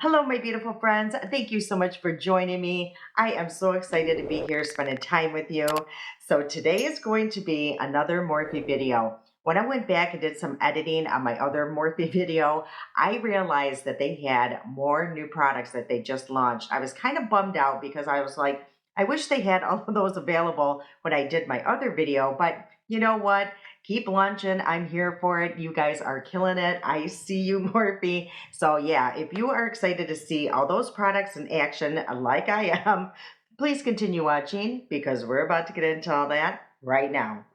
Hello, my beautiful friends. Thank you so much for joining me. I am so excited to be here spending time with you. So, today is going to be another Morphe video. When I went back and did some editing on my other Morphe video, I realized that they had more new products that they just launched. I was kind of bummed out because I was like, I wish they had all of those available when I did my other video, but you know what? Keep launching. I'm here for it. You guys are killing it. I see you, Morphe. So yeah, if you are excited to see all those products in action like I am, please continue watching because we're about to get into all that right now.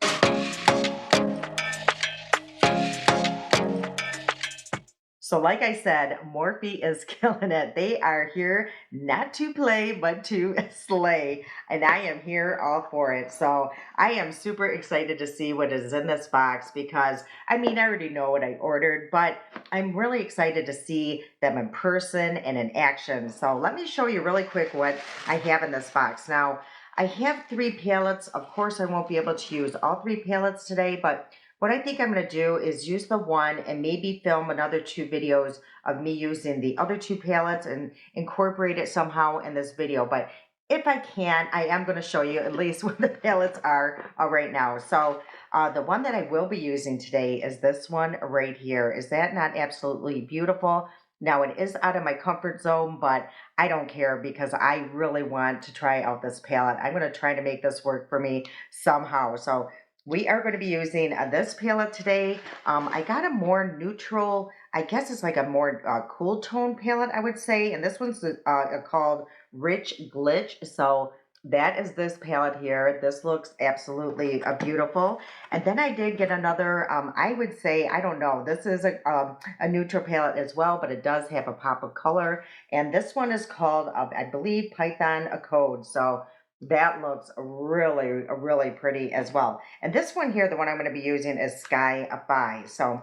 So, like I said, Morphe is killing it. They are here not to play, but to slay. And I am here all for it. So, I am super excited to see what is in this box because I mean, I already know what I ordered, but I'm really excited to see them in person and in action. So, let me show you really quick what I have in this box. Now, I have 3 palettes. Of course, I won't be able to use all 3 palettes today, but what I think I'm going to do is use the one and maybe film another 2 videos of me using the other 2 palettes and incorporate it somehow in this video. But if I can, I am going to show you at least what the palettes are right now. So the one that I will be using today is this one right here. Is that not absolutely beautiful? Now it is out of my comfort zone, but I don't care because I really want to try out this palette. I'm going to try to make this work for me somehow. So we are going to be using this palette today. I got a more neutral, I guess it's like a more cool tone palette, I would say. And this one's called Rich Glitch. So that is this palette here. This looks absolutely beautiful. And then I did get another, I would say, I don't know, this is a neutral palette as well, but it does have a pop of color. And this one is called, I believe, Python Code. So that looks really, really pretty as well. And this one here, the one I'm going to be using is Sky Fi. So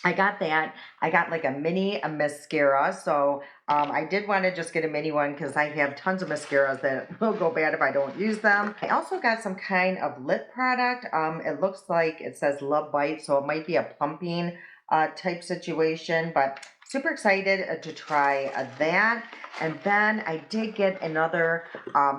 I got that. I got like a mini mascara. So I did want to just get a mini one because I have tons of mascaras that will go bad if I don't use them. I also got some kind of lip product. It looks like it says Love Bite, so it might be a plumping type situation, but super excited to try that. And then I did get another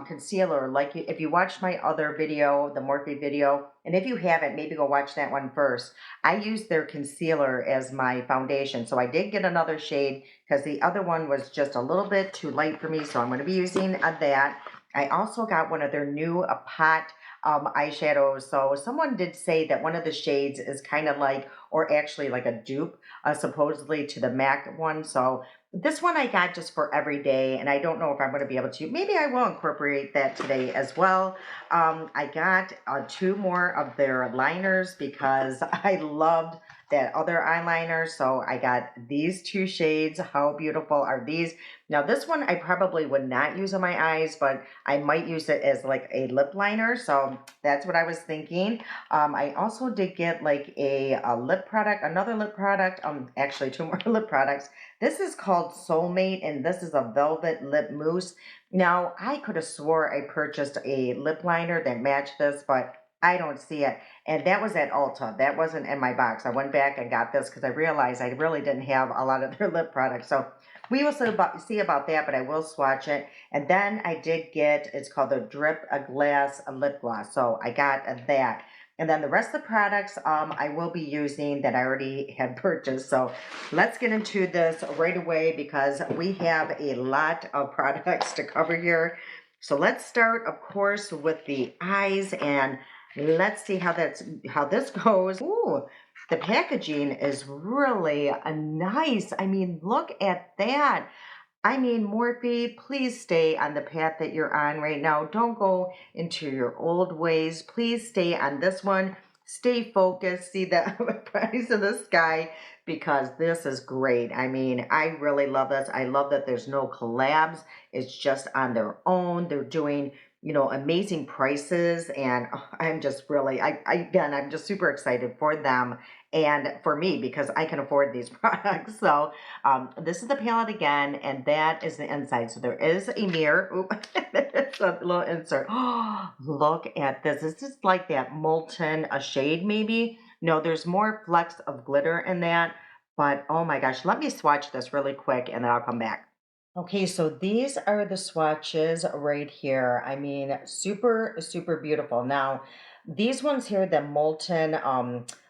concealer. Like if you watched my other video, the Morphe video, and if you haven't, maybe go watch that one first. I used their concealer as my foundation. So I did get another shade because the other one was just a little bit too light for me. So I'm going to be using that. I also got one of their new pot eyeshadows. So someone did say that one of the shades is kind of like, or actually like a dupe, supposedly to the MAC one. So this one I got just for every day, and I don't know if I'm going to be able to. Maybe I will incorporate that today as well. I got 2 more of their liners because I loved that other eyeliner. So I got these 2 shades. How beautiful are these? Now this one I probably would not use on my eyes, but I might use it as like a lip liner. So that's what I was thinking. I also did get like a lip product, another lip product. Actually 2 more lip products. This is called Soulmate, and this is a velvet lip mousse. Now, I could have swore I purchased a lip liner that matched this, but I don't see it. And that was at Ulta. That wasn't in my box. I went back and got this because I realized I really didn't have a lot of their lip products. So we will see about that, but I will swatch it. And then I did get, it's called the Drip a Glass Lip Gloss. So I got that. And then the rest of the products I will be using that I already had purchased. So let's get into this right away because we have a lot of products to cover here. So let's start, of course, with the eyes, and let's see how this goes. Ooh, the packaging is really nice. I mean, look at that. I mean, Morphe, please stay on the path that you're on right now. Don't go into your old ways. Please stay on this one. Stay focused. See the price of the sky because this is great. I mean, I really love this. I love that there's no collabs. It's just on their own. They're doing, amazing prices. And I'm just really, again, I'm just super excited for them and for me because I can afford these products. So this is the palette again, and that is the inside. So there is a mirror. Oop, it's a little insert. Oh, look at this. This is like that molten a shade maybe. No, there's more flecks of glitter in that. But oh my gosh, let me swatch this really quick and then I'll come back. Okay, so these are the swatches right here. I mean, super, super beautiful. Now, these ones here, the molten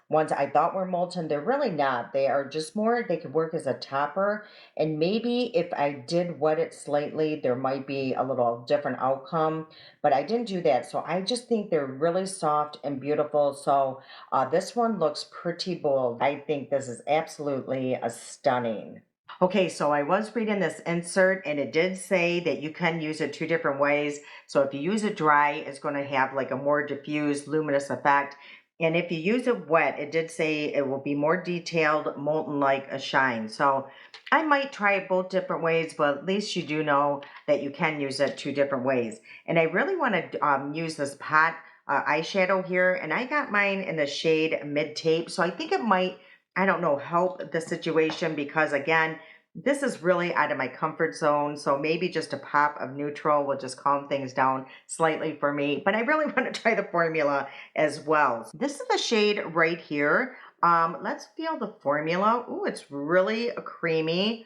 ones I thought were molten, they're really not. They are just more, they could work as a topper. And maybe if I did wet it slightly, there might be a little different outcome, but I didn't do that. So I just think they're really soft and beautiful. So this one looks pretty bold. I think this is absolutely a stunning. Okay, so I was reading this insert and it did say that you can use it two different ways. So if you use it dry, it's going to have like a more diffused, luminous effect. And if you use it wet, it did say it will be more detailed, molten like a shine. So I might try it both different ways, but at least you do know that you can use it two different ways. And I really want to use this pot eyeshadow here. And I got mine in the shade Mid Tape. So I think it might, I don't know, help the situation because again, this is really out of my comfort zone. So maybe just a pop of neutral will just calm things down slightly for me. But I really want to try the formula as well. This is the shade right here. Let's feel the formula. Ooh, it's really creamy.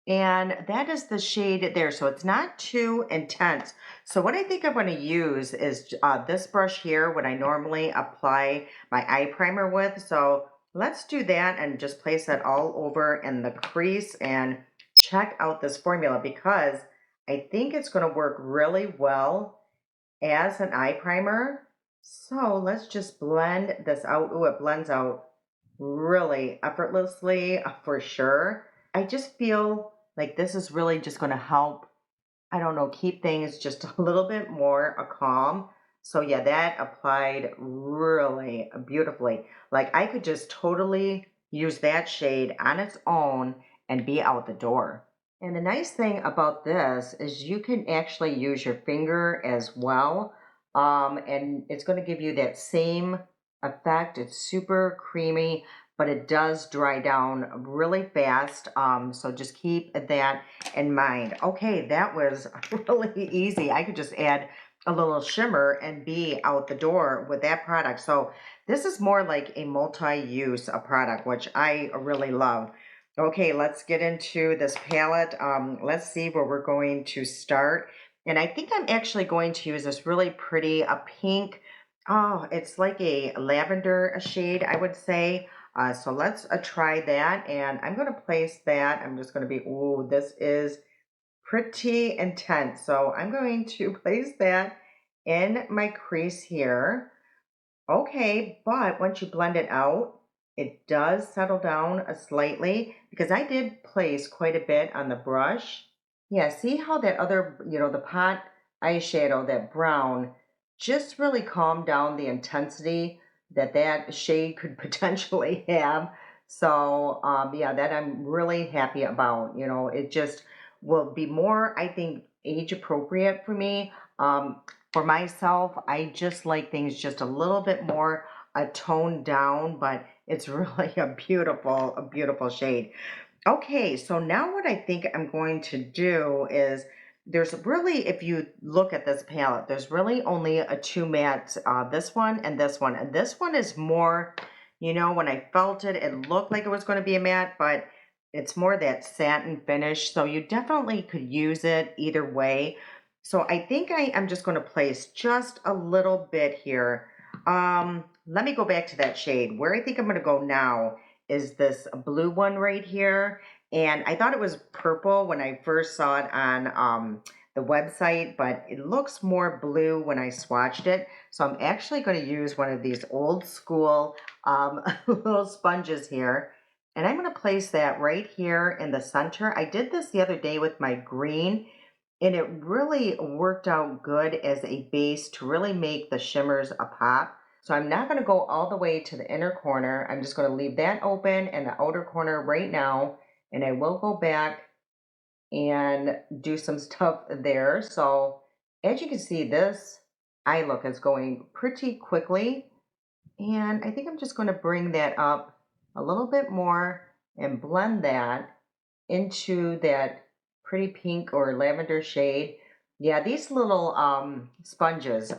And that is the shade there. So it's not too intense. So what I think I'm going to use is this brush here, what I normally apply my eye primer with. So let's do that and just place that all over in the crease and check out this formula because I think it's going to work really well as an eye primer. So let's just blend this out. Oh, it blends out really effortlessly for sure. I just feel like this is really just going to help, I don't know, keep things just a little bit more calm. So yeah, that applied really beautifully. Like I could just totally use that shade on its own and be out the door. And the nice thing about this is you can actually use your finger as well. And it's going to give you that same effect. It's super creamy, but it does dry down really fast. So just keep that in mind. Okay, that was really easy. I could just add a little shimmer and be out the door with that product. So this is more like a multi-use product, which I really love. Okay, let's get into this palette. Let's see where we're going to start. And I think I'm actually going to use this really pretty pink. Oh, it's like a lavender shade, I would say. So let's try that. And I'm going to place that. I'm just going to be, ooh, this is pretty intense. So I'm going to place that in my crease here. Okay, but once you blend it out, it does settle down slightly because I did place quite a bit on the brush. Yeah, see how that other, the pot eyeshadow, that brown, just really calmed down the intensity that that shade could potentially have. So, yeah, that I'm really happy about. It just will be more, I think, age appropriate for me. For myself, I just like things just a little bit more toned down, but it's really a beautiful shade. Okay, so now what I think I'm going to do is there's really, if you look at this palette, there's really only a two mattes, this one and this one. And this one is more, when I felt it, it looked like it was going to be a matte, but it's more that satin finish. So you definitely could use it either way. So I think I am just going to place just a little bit here. Let me go back to that shade. Where I think I'm going to go now is this blue one right here. And I thought it was purple when I first saw it on the website, but it looks more blue when I swatched it. So I'm actually going to use one of these old school little sponges here. And I'm going to place that right here in the center. I did this the other day with my green, and it really worked out good as a base to really make the shimmers a pop. So I'm not going to go all the way to the inner corner. I'm just going to leave that open and the outer corner right now. And I will go back and do some stuff there. So as you can see, this eye look is going pretty quickly. And I think I'm just going to bring that up a little bit more and blend that into that pretty pink or lavender shade. Yeah, these little sponges,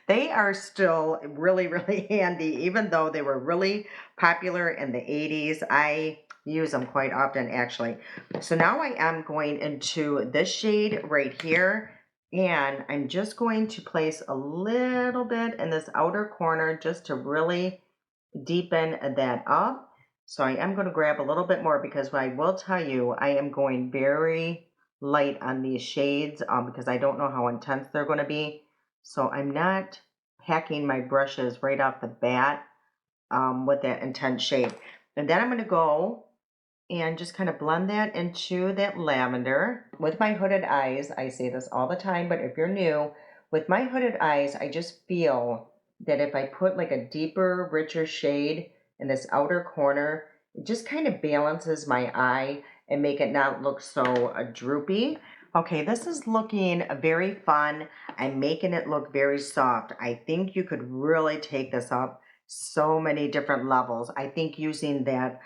they are still really, really handy, even though they were really popular in the 80s. I use them quite often actually. So now I am going into this shade right here, and I'm just going to place a little bit in this outer corner just to really deepen that up. So I am going to grab a little bit more because I will tell you I am going very light on these shades because I don't know how intense they're going to be. So I'm not packing my brushes right off the bat with that intense shade. And then I'm going to go and just kind of blend that into that lavender. With my hooded eyes, I say this all the time, but if you're new, with my hooded eyes, I just feel that if I put like a deeper, richer shade in this outer corner, it just kind of balances my eye and make it not look so droopy. Okay, this is looking very fun. I'm making it look very soft. I think you could really take this up so many different levels. I think using that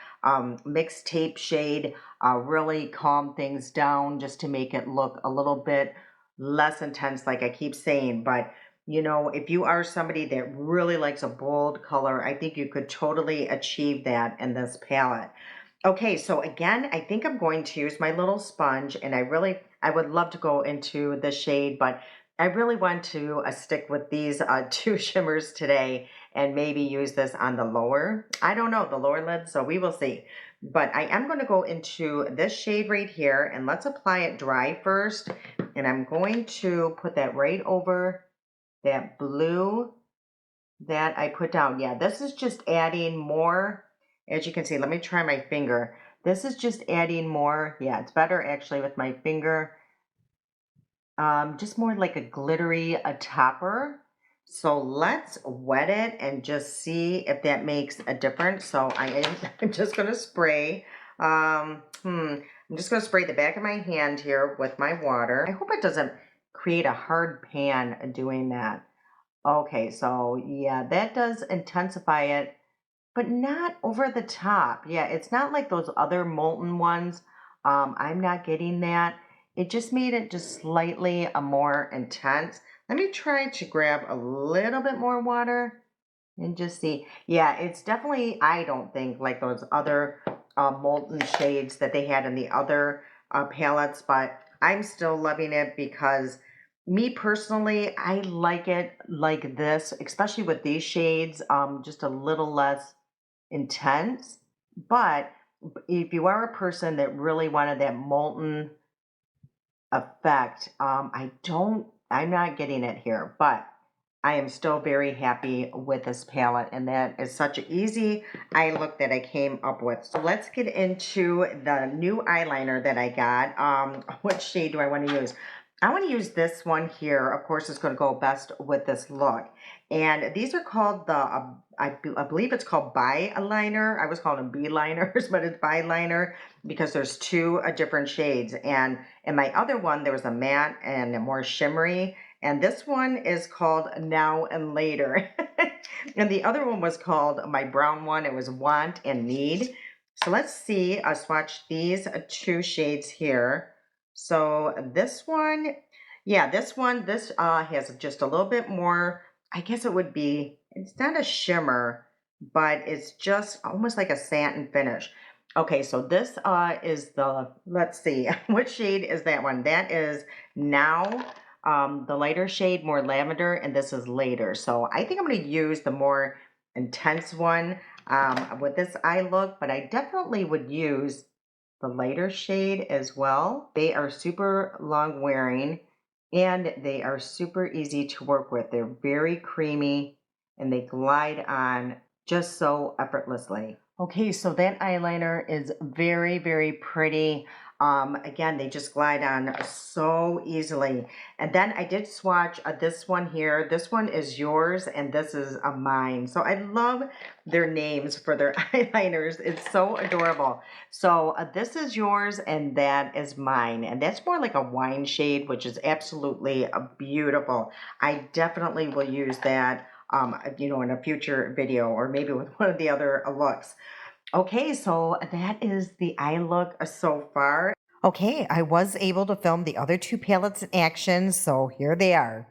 mixed tape shade really calm things down just to make it look a little bit less intense, like I keep saying. But you know, if you are somebody that really likes a bold color, I think you could totally achieve that in this palette. Okay, so again, I think I'm going to use my little sponge, and I would love to go into the shade, but I really want to stick with these two shimmers today and maybe use this on the lower, I don't know, the lower lid, so we will see. But I am going to go into this shade right here, and let's apply it dry first. And I'm going to put that right over that blue that I put down. Yeah, this is just adding more. As you can see, let me try my finger. This is just adding more. Yeah, it's better actually with my finger. Just more like a glittery a topper. So let's wet it and just see if that makes a difference. So I'm just going to spray. I'm just going to spray the back of my hand here with my water. I hope it doesn't create a hard pan doing that. Okay, so yeah, that does intensify it, but not over the top. Yeah, it's not like those other molten ones. I'm not getting that. It just made it just slightly more intense. Let me try to grab a little bit more water and just see. Yeah, it's definitely, I don't think, like those other molten shades that they had in the other palettes, but I'm still loving it because me personally, I like it like this, especially with these shades, just a little less intense. But if you are a person that really wanted that molten effect, I'm not getting it here, but I am still very happy with this palette, and that is such an easy eye look that I came up with. So let's get into the new eyeliner that I got. What shade do I want to use? I want to use this one here. Of course, it's going to go best with this look. And these are called the, I believe it's called bi-liner. I was calling them B-liners, but it's bi-liner because there's two different shades. And in my other one, there was a matte and a more shimmery. And this one is called Now and Later. And the other one was called, my brown one, it was Want and Need. So let's see, I'll swatch these two shades here. So this one, yeah, this has just a little bit more, I guess it would be, it's not a shimmer, but it's just almost like a satin finish. Okay, so this is the, let's see, what shade is that one? That is Now. The lighter shade, more lavender, and this is Later. So I think I'm going to use the more intense one with this eye look, but I definitely would use the lighter shade as well. They are super long wearing and they are super easy to work with. They're very creamy and they glide on just so effortlessly. Okay, so that eyeliner is very, very pretty. Again, they just glide on so easily. And then I did swatch this one here. This one is yours and this is mine. So I love their names for their eyeliners. It's so adorable. So this is yours and that is mine. And that's more like a wine shade, which is absolutely beautiful. I definitely will use that in a future video or maybe with one of the other looks. Okay, so that is the eye look so far. Okay, I was able to film the other two palettes in action, so here they are.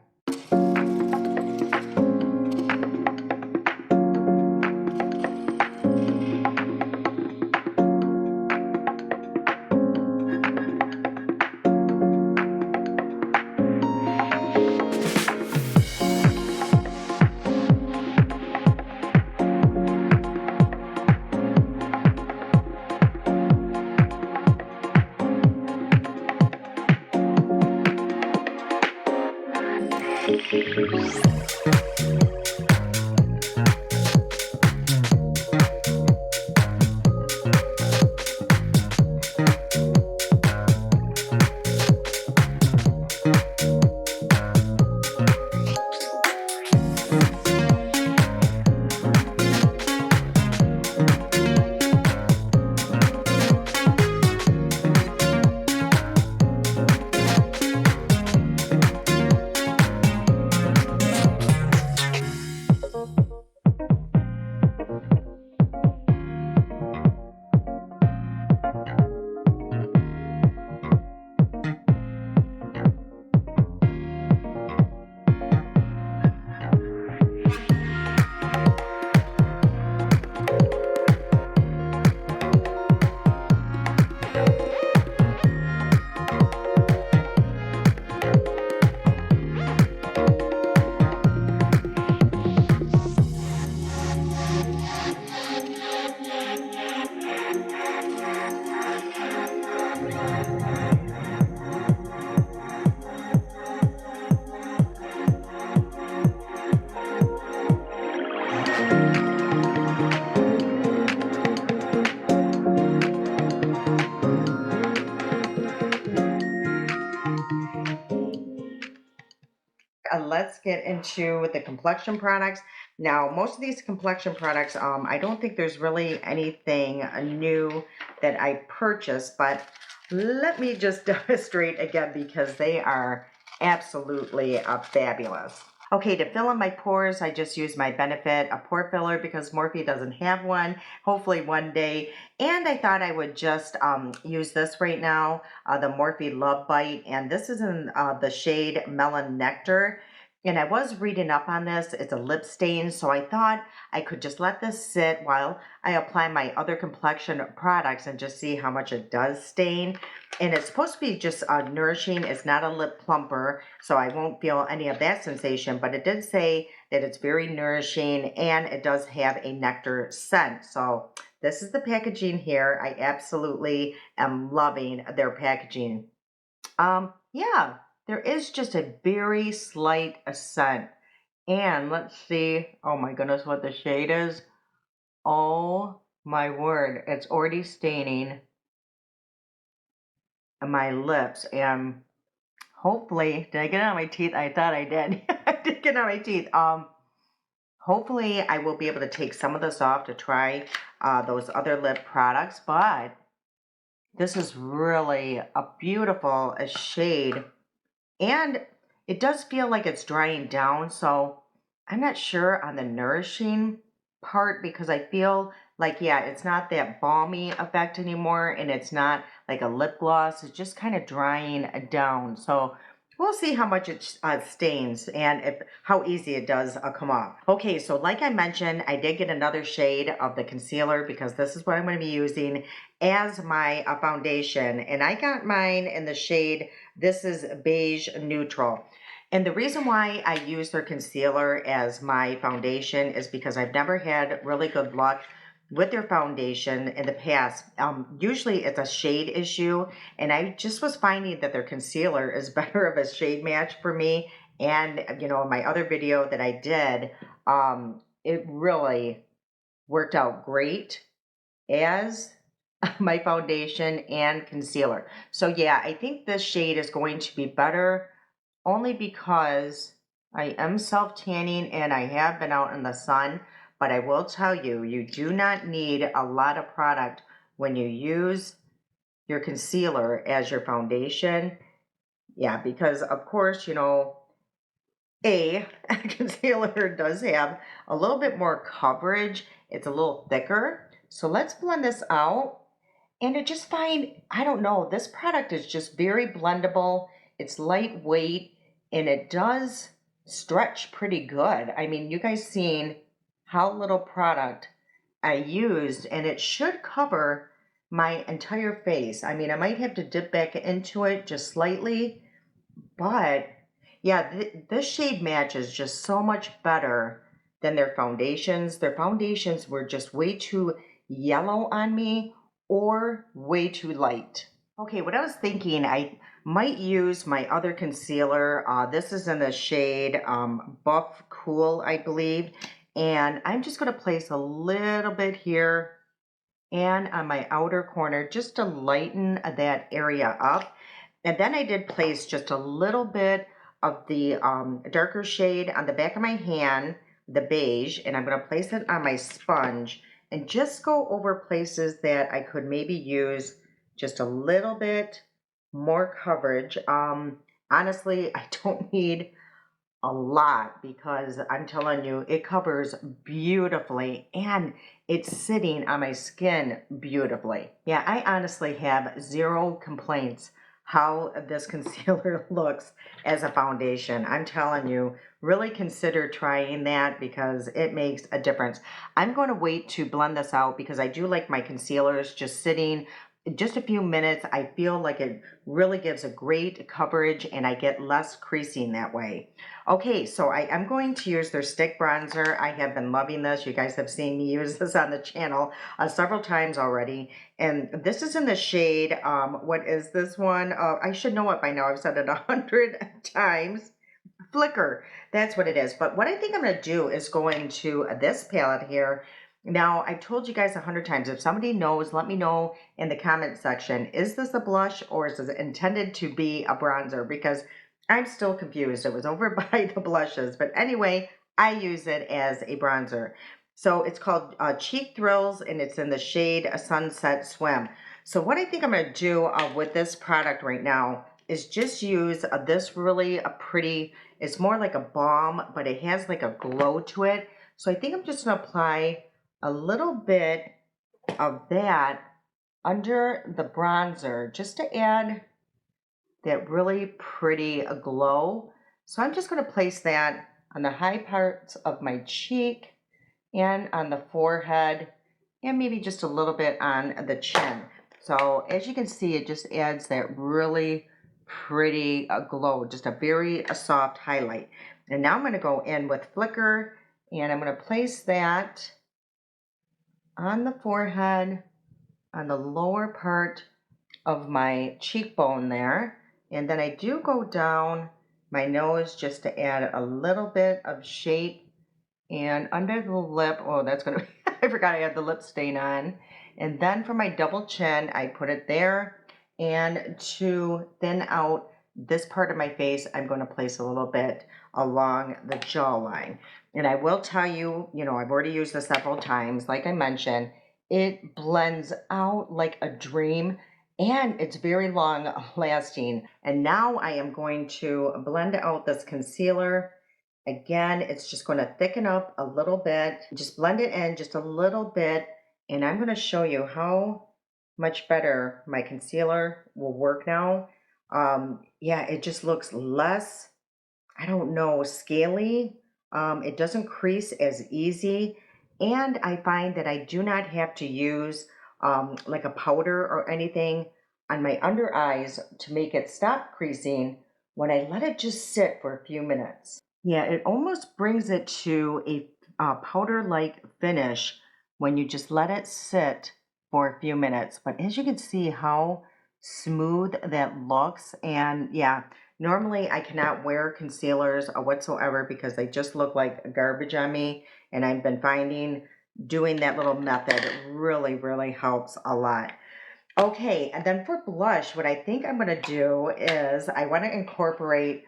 Let's get into the complexion products. Now, most of these complexion products, I don't think there's really anything new that I purchased, but let me just demonstrate again because they are absolutely fabulous. Okay, to fill in my pores, I just use my Benefit, a pore filler, because Morphe doesn't have one, hopefully one day. And I thought I would just use this right now, the Morphe Love Bite. And this is in the shade Melon Nectar. And I was reading up on this. It's a lip stain, so I thought I could just let this sit while I apply my other complexion products and just see how much it does stain. And it's supposed to be just nourishing. It's not a lip plumper, so I won't feel any of that sensation. But it did say that it's very nourishing and it does have a nectar scent. So this is the packaging here. I absolutely am loving their packaging. Yeah, there is just a very slight scent. And let's see. Oh my goodness, what the shade is. Oh my word, it's already staining my lips, and hopefully, did I get it on my teeth? I thought I did. I did get it on my teeth. Hopefully I will be able to take some of this off to try those other lip products, but this is really a beautiful shade, and it does feel like it's drying down, so I'm not sure on the nourishing part because I feel like, yeah, it's not that balmy effect anymore, and it's not like a lip gloss. It's just kind of drying down. So we'll see how much it stains and how easy it does come off. Okay, so like I mentioned, I did get another shade of the concealer because this is what I'm going to be using as my foundation. And I got mine in the shade, this is Beige Neutral. And the reason why I use their concealer as my foundation is because I've never had really good luck with their foundation in the past. Usually it's a shade issue, and I just was finding that their concealer is better of a shade match for me. And, you know, my other video that I did, it really worked out great as my foundation and concealer. So yeah, I think this shade is going to be better only because I am self-tanning and I have been out in the sun, but I will tell you, you do not need a lot of product when you use your concealer as your foundation. Yeah, because of course, you know, concealer does have a little bit more coverage. It's a little thicker. So let's blend this out. And I just find, I don't know, this product is just very blendable. It's lightweight and it does stretch pretty good. I mean, you guys seen how little product I used, and it should cover my entire face. I mean, I might have to dip back into it just slightly, but yeah, this shade match is just so much better than their foundations. Their foundations were just way too yellow on me or way too light. Okay, what I was thinking, I might use my other concealer. This is in the shade Buff Cool, I believe. And I'm just going to place a little bit here and on my outer corner just to lighten that area up. And then I did place just a little bit of the darker shade on the back of my hand, the beige, and I'm going to place it on my sponge and just go over places that I could maybe use just a little bit more coverage. Honestly, I don't need a lot because I'm telling you, it covers beautifully and it's sitting on my skin beautifully. Yeah, I honestly have zero complaints how this concealer looks as a foundation. I'm telling you, really consider trying that because it makes a difference. I'm going to wait to blend this out because I do like my concealers just sitting just a few minutes. I feel like it really gives a great coverage and I get less creasing that way. Okay, so I am going to use their stick bronzer. I have been loving this. You guys have seen me use this on the channel several times already. And this is in the shade, what is this one? I should know it by now. I've said it 100 times. Flicker, that's what it is. But what I think I'm going to do is go into this palette here. Now, I've told you guys 100 times, if somebody knows, let me know in the comment section. Is this a blush or is this intended to be a bronzer? Because I'm still confused. It was over by the blushes. But anyway, I use it as a bronzer. So it's called Cheek Thrills and it's in the shade Sunset Swim. So what I think I'm going to do with this product right now is just use this really a pretty, it's more like a balm, but it has like a glow to it. So I think I'm just going to apply a little bit of that under the bronzer just to add that really pretty glow. So I'm just going to place that on the high parts of my cheek and on the forehead and maybe just a little bit on the chin. So as you can see, it just adds that really pretty glow, just a very soft highlight. And now I'm going to go in with Flicker and I'm going to place that on the forehead, on the lower part of my cheekbone there. And then I do go down my nose just to add a little bit of shape. And under the lip, oh, that's going to be, I forgot I had the lip stain on. And then for my double chin, I put it there. And to thin out this part of my face, I'm going to place a little bit along the jawline. And I will tell you, I've already used this several times. Like I mentioned, it blends out like a dream and it's very long lasting. And now I am going to blend out this concealer. Again, it's just going to thicken up a little bit. Just blend it in just a little bit. And I'm going to show you how much better my concealer will work now. Yeah, it just looks less, I don't know, scaly. It doesn't crease as easy. And I find that I do not have to use like a powder or anything on my under eyes to make it stop creasing when I let it just sit for a few minutes. Yeah, it almost brings it to a powder-like finish when you just let it sit for a few minutes. But as you can see how smooth that looks, and yeah, normally I cannot wear concealers whatsoever because they just look like garbage on me. And I've been finding doing that little method really, really helps a lot. Okay, and then for blush, what I think I'm going to do is I want to incorporate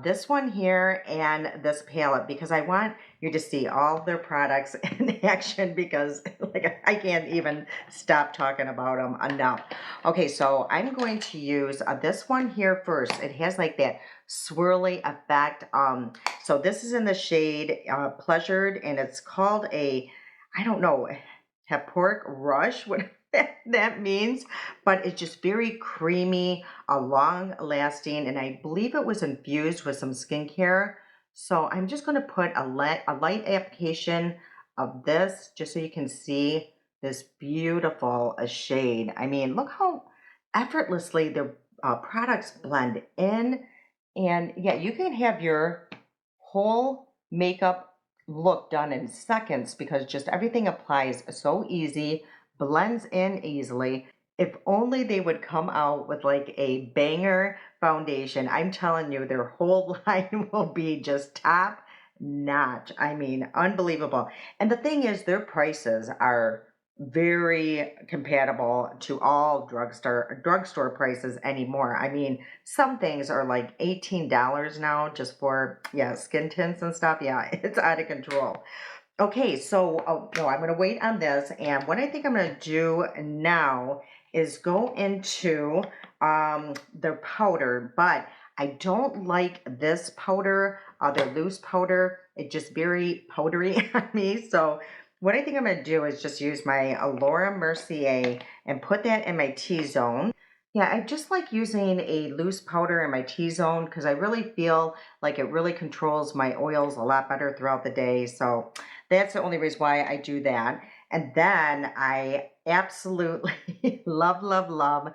this one here and this palette because I want you to see all their products in action because like I can't even stop talking about them enough. Okay, so I'm going to use this one here first. It has like that swirly effect. So this is in the shade Pleasured and it's called a, I don't know, Heporic Rush, what that means, but it's just very creamy, long lasting, and I believe it was infused with some skincare. So I'm just going to put a light application of this just so you can see this beautiful shade. I mean, look how effortlessly the products blend in. And yeah, you can have your whole makeup look done in seconds because just everything applies so easy, blends in easily. If only they would come out with like a banger foundation. I'm telling you, their whole line will be just top notch. I mean, unbelievable. And the thing is, their prices are very compatible to all drugstore prices anymore. I mean, some things are like $18 now just for yeah, skin tints and stuff. Yeah, it's out of control. Okay, so oh, no, I'm going to wait on this. And what I think I'm going to do now is go into their powder, but I don't like this powder, their loose powder. It's just very powdery on me. So what I think I'm going to do is just use my Laura Mercier and put that in my T-zone. Yeah, I just like using a loose powder in my T-zone because I really feel like it really controls my oils a lot better throughout the day. So that's the only reason why I do that. And then I absolutely love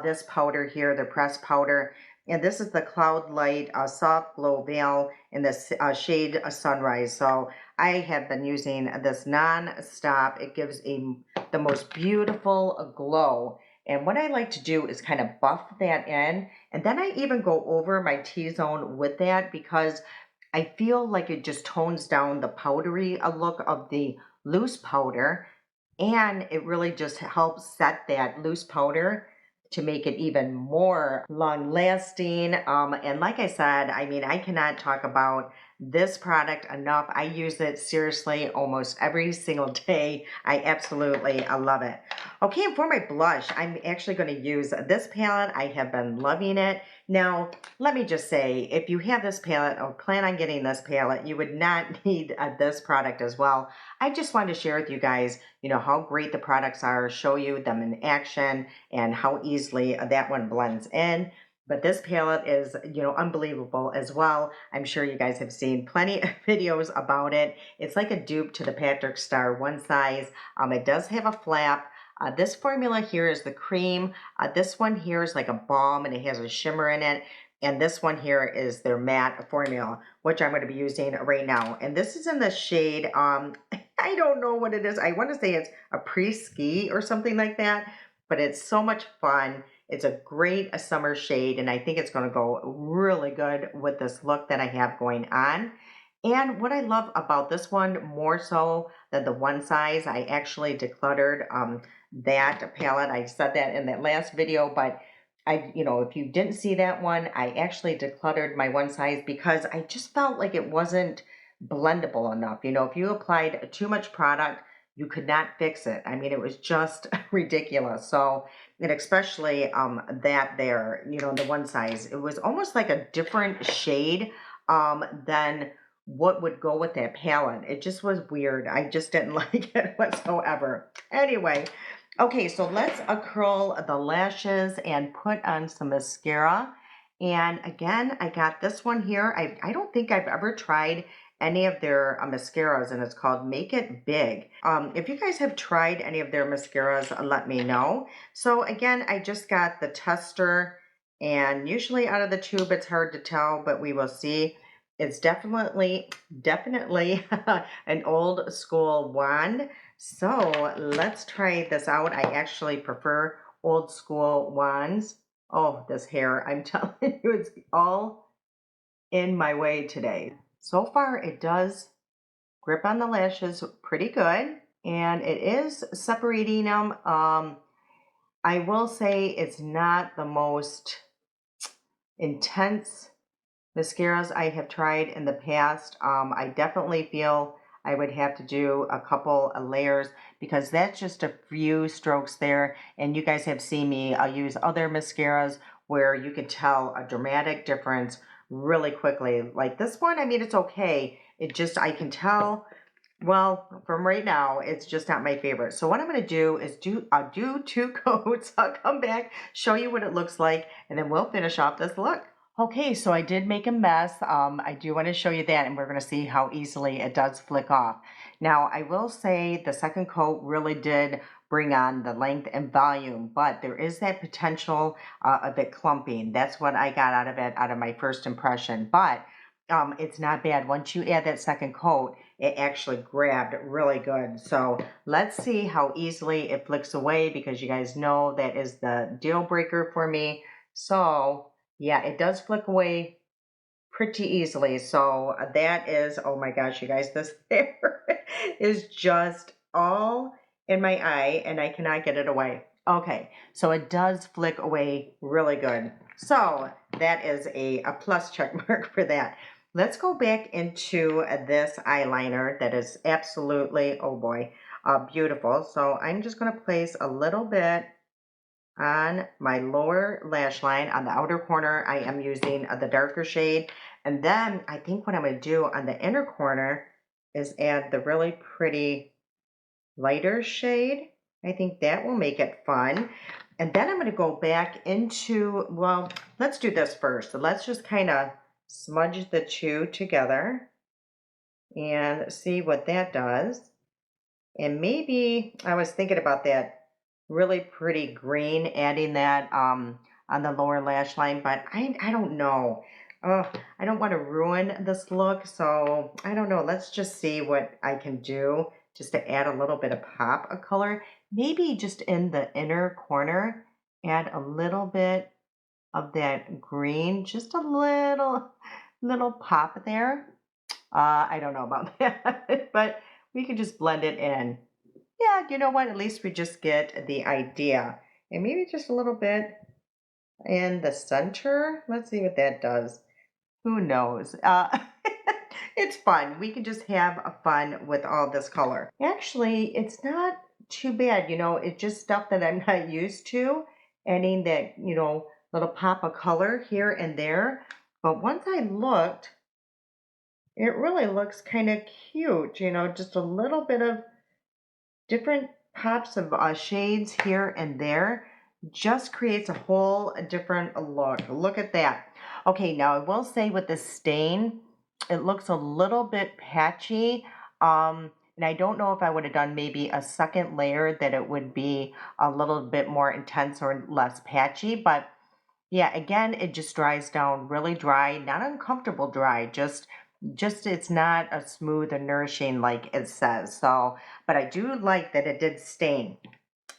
this powder here, the pressed powder. And this is the Cloud Light Soft Glow Veil in the shade Sunrise. So I have been using this non-stop. It gives the most beautiful glow. And what I like to do is kind of buff that in. And then I even go over my T-zone with that because I feel like it just tones down the powdery look of the loose powder, and it really just helps set that loose powder to make it even more long lasting. And like I said, I mean, I cannot talk about this product enough. I use it seriously almost every single day. I absolutely love it. Okay, and for my blush, I'm actually going to use this palette. I have been loving it. Now, let me just say, if you have this palette or plan on getting this palette, you would not need this product as well. I just wanted to share with you guys, you know, how great the products are, show you them in action, and how easily that one blends in. But this palette is, you know, unbelievable as well. I'm sure you guys have seen plenty of videos about it. It's like a dupe to the Patrick Star One Size. It does have a flap. This formula here is the cream. This one here is like a balm and it has a shimmer in it. And this one here is their matte formula, which I'm going to be using right now. And this is in the shade, I don't know what it is. I want to say it's a pre-ski or something like that, but it's so much fun. It's a great summer shade, and I think it's going to go really good with this look that I have going on. And what I love about this one more so than the One Size, I actually decluttered that palette. I said that in that last video, but you know, if you didn't see that one, I actually decluttered my One Size because I just felt like it wasn't blendable enough. You know, if you applied too much product, you could not fix it. I mean, it was just ridiculous. So, and especially that there, you know, the One Size, it was almost like a different shade than what would go with that palette. It just was weird. I just didn't like it whatsoever. Anyway, okay, so let's curl the lashes and put on some mascara. And again, I got this one here. I don't think I've ever tried any of their mascaras, and it's called Make It Big. If you guys have tried any of their mascaras, let me know. So again, I just got the tester, and usually out of the tube, it's hard to tell, but we will see. It's definitely an old school wand. So let's try this out. I actually prefer old school wands. Oh, this hair, I'm telling you, it's all in my way today. So far, it does grip on the lashes pretty good, and it is separating them. I will say it's not the most intense mascaras I have tried in the past. I definitely feel I would have to do a couple of layers because that's just a few strokes there. And you guys have seen me use other mascaras where you can tell a dramatic difference really quickly. Like this one, I mean, it's okay. It just, I can tell, well, from right now, it's just not my favorite. So what I'm going to do is I'll do two coats. I'll come back, show you what it looks like, and then we'll finish off this look. Okay, so I did make a mess. I do want to show you that, and we're going to see how easily it does flick off. Now, I will say the second coat really did bring on the length and volume, but there is that potential of it clumping. That's what I got out of it, out of my first impression. But it's not bad. Once you add that second coat, it actually grabbed really good. So let's see how easily it flicks away, because you guys know that is the deal breaker for me. So yeah, it does flick away pretty easily. So that is, oh my gosh, you guys, this hair is just all in my eye and I cannot get it away. Okay, so it does flick away really good. So that is a plus check mark for that. Let's go back into this eyeliner that is absolutely, oh boy, beautiful. So I'm just going to place a little bit on my lower lash line. On the outer corner, I am using the darker shade. And then I think what I'm going to do on the inner corner is add the really pretty lighter shade. I think that will make it fun. And then I'm going to go back into, well, let's do this first. So let's just kind of smudge the two together and see what that does. And maybe I was thinking about that really pretty green, adding that on the lower lash line, but I don't know. I don't want to ruin this look, so I don't know. Let's just see what I can do just to add a little bit of pop of color. Maybe just in the inner corner, add a little bit of that green, just a little pop there. I don't know about that, but we can just blend it in. Yeah, you know what? At least we just get the idea. And maybe just a little bit in the center. Let's see what that does. Who knows? It's fun. We can just have a fun with all this color. Actually, it's not too bad. It's just stuff that I'm not used to. Adding that, little pop of color here and there. But once I looked, it really looks kind of cute. Just a little bit of different pops of shades here and there just creates a whole different look. Look at that. Okay, now I will say with the stain, it looks a little bit patchy. And I don't know if I would have done maybe a second layer that it would be a little bit more intense or less patchy. But yeah, again, it just dries down really dry, not uncomfortable dry, just it's not a smooth and nourishing like it says. So, but I do like that it did stain.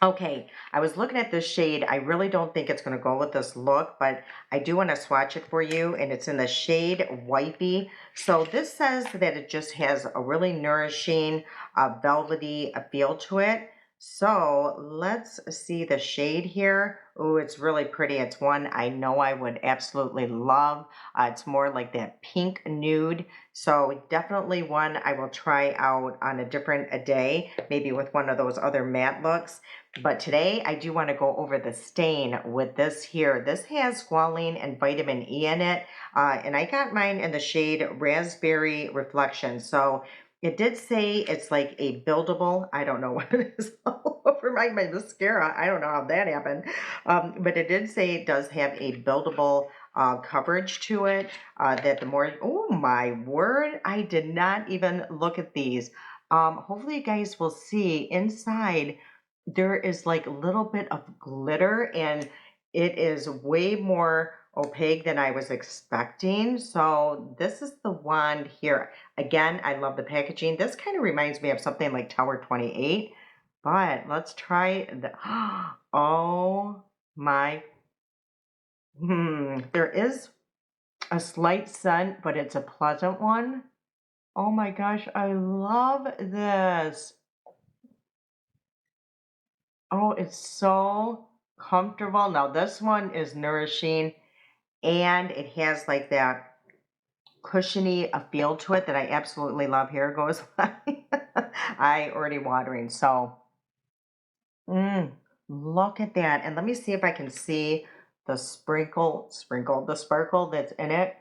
Okay, I was looking at this shade. I really don't think it's going to go with this look, but I do want to swatch it for you, and it's in the shade Wifey. So this says that it just has a really nourishing, velvety feel to it. So let's see the shade here. Oh, it's really pretty. It's one I know I would absolutely love. It's more like that pink nude. So definitely one I will try out on a different day, maybe with one of those other matte looks. But today I do want to go over the stain with this here. This has squalene and vitamin E in it. And I got mine in the shade Raspberry Reflection. So it did say it's like a buildable. I don't know what it is all over my mascara. I don't know how that happened. But it did say it does have a buildable coverage to it. That the more, oh my word, I did not even look at these. Hopefully you guys will see inside there is like a little bit of glitter, and it is way more opaque than I was expecting. So this is the wand here. Again, I love the packaging. This kind of reminds me of something like Tower 28, but let's try the, oh my, there is a slight scent, but it's a pleasant one. Oh my gosh, I love this. Oh, it's so comfortable. Now this one is nourishing, and it has like that cushiony a feel to it that I absolutely love. Here goes my I already watering. So mm, look at that. And let me see if I can see the the sparkle that's in it.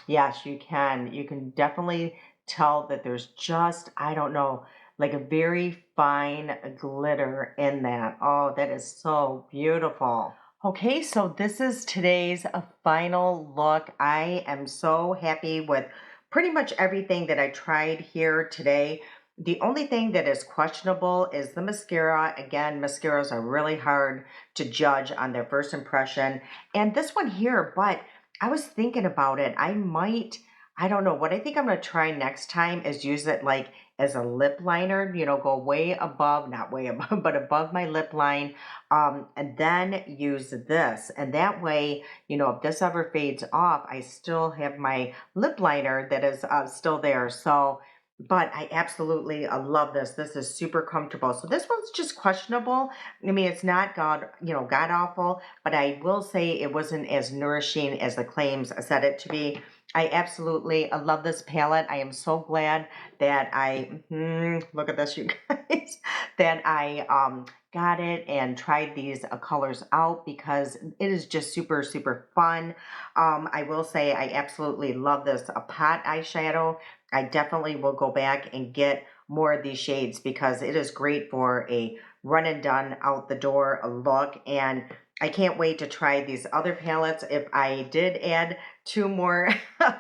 Yes, you can. You can definitely tell that there's just, I don't know, like a very fine glitter in that. Oh, that is so beautiful. Okay, so this is today's final look. I am so happy with pretty much everything that I tried here today. The only thing that is questionable is the mascara. Again, mascaras are really hard to judge on their first impression. And this one here, but I was thinking about it. I might I don't know. What I think I'm going to try next time is use it like as a lip liner, go way above, not way above, but above my lip line. And then use this. And that way, if this ever fades off, I still have my lip liner that is still there. So, but I absolutely love this. This is super comfortable. So this one's just questionable. I mean, it's not god awful, but I will say it wasn't as nourishing as the claims said it to be. I absolutely love this palette. I am so glad that look at this, you guys, that I got it and tried these colors out because it is just super, super fun. I will say I absolutely love this pot eyeshadow. I definitely will go back and get more of these shades because it is great for a run and done out the door look. And I can't wait to try these other palettes. If I did add two more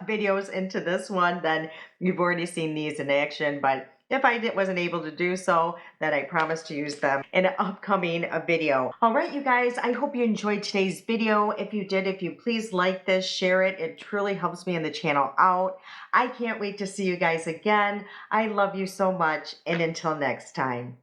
videos into this one, then you've already seen these in action. But if I wasn't able to do so, then I promise to use them in an upcoming video. All right, you guys, I hope you enjoyed today's video. If you did, if you please like this, share it. It truly helps me and the channel out. I can't wait to see you guys again. I love you so much, and until next time.